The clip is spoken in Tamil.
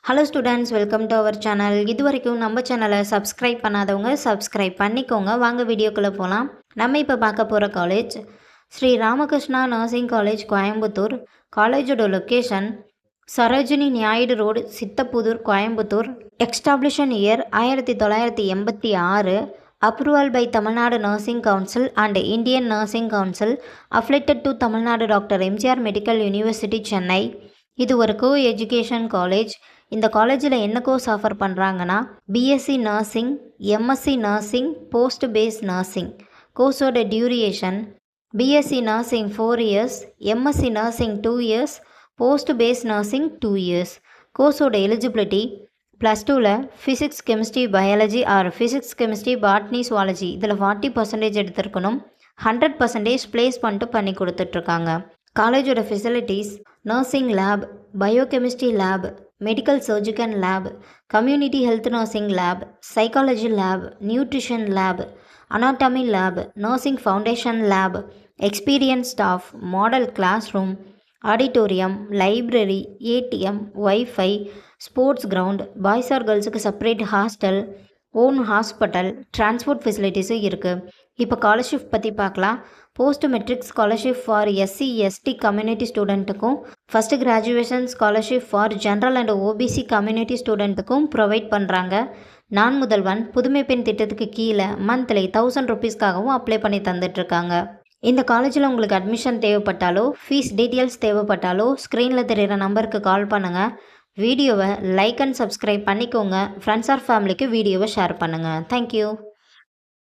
Hello students, welcome to our channel. இது வரைக்கும் நம்ம சேனலை சப்ஸ்கிரைப் பண்ணாதவங்க சப்ஸ்கிரைப் பண்ணிக்கோங்க. வாங்க வீடியோக்குள்ளே போகலாம். நம்ம இப்போ பார்க்க போகிற college Sri Ramakrishna nursing college, Coimbatore. காலேஜோட location Sarojini Naidu road, Siddhapudur, Coimbatore. Establishment year 1986. Approval by Tamil Nadu nursing council and Indian nursing council. Affiliated to Tamil Nadu doctor MGR medical university, Chennai. இது ஒரு கோ எஜுகேஷன் காலேஜ். இந்த காலேஜில் என்ன கோர்ஸ் ஆஃபர் பண்ணுறாங்கன்னா BSc nursing, MSc nursing, post base nursing. கோர்ஸோட duration BSc nursing 4 years, MSc nursing 2 years, post base nursing 2 years. கோர்ஸோட eligibility +2ல் physics, chemistry, biology or physics, chemistry, botany, zoology இதில் 40% எடுத்திருக்கணும். 100% பிளேஸ்மெண்ட்டு பண்ணி கொடுத்துட்ருக்காங்க. காலேஜோட facilities nursing lab, biochemistry lab, medical surgical lab, community health nursing lab, psychology lab, nutrition lab, anatomy lab, nursing foundation lab, experience staff, model class room, auditorium, library, ATM, wifi, sports ground, boys or கேர்ள்ஸுக்கு separate hostel, own hospital, transport ஃபெசிலிட்டிஸும் இருக்குது. இப்போ ஸ்காலர்ஷிப் பற்றி பார்க்கலாம். Post matric scholarship for SC ST community ஸ்டூடெண்ட்டுக்கும், first graduation scholarship for general and OBC community ஸ்டூடெண்ட்டுக்கும் ப்ரொவைட் பண்ணுறாங்க. நான் முதல்வன் புதுமை பெண் திட்டத்துக்கு கீழே மந்த்லி 1000 ருபீஸ்க்காகவும் அப்ளை பண்ணி தந்துட்டுருக்காங்க. இந்த காலேஜில் உங்களுக்கு அட்மிஷன் தேவைப்பட்டாலோ, ஃபீஸ் டீட்டெயில்ஸ் தேவைப்பட்டாலோ ஸ்க்ரீனில் தெரிகிற நம்பருக்கு கால் பண்ணுங்கள். வீடியோவை லைக் அண்ட் சப்ஸ்கிரைப் பண்ணிக்கோங்க. ஃப்ரெண்ட்ஸ் ஆர் ஃபேமிலிக்கு வீடியோவை ஷேர் பண்ணுங்கள். தேங்க்யூ.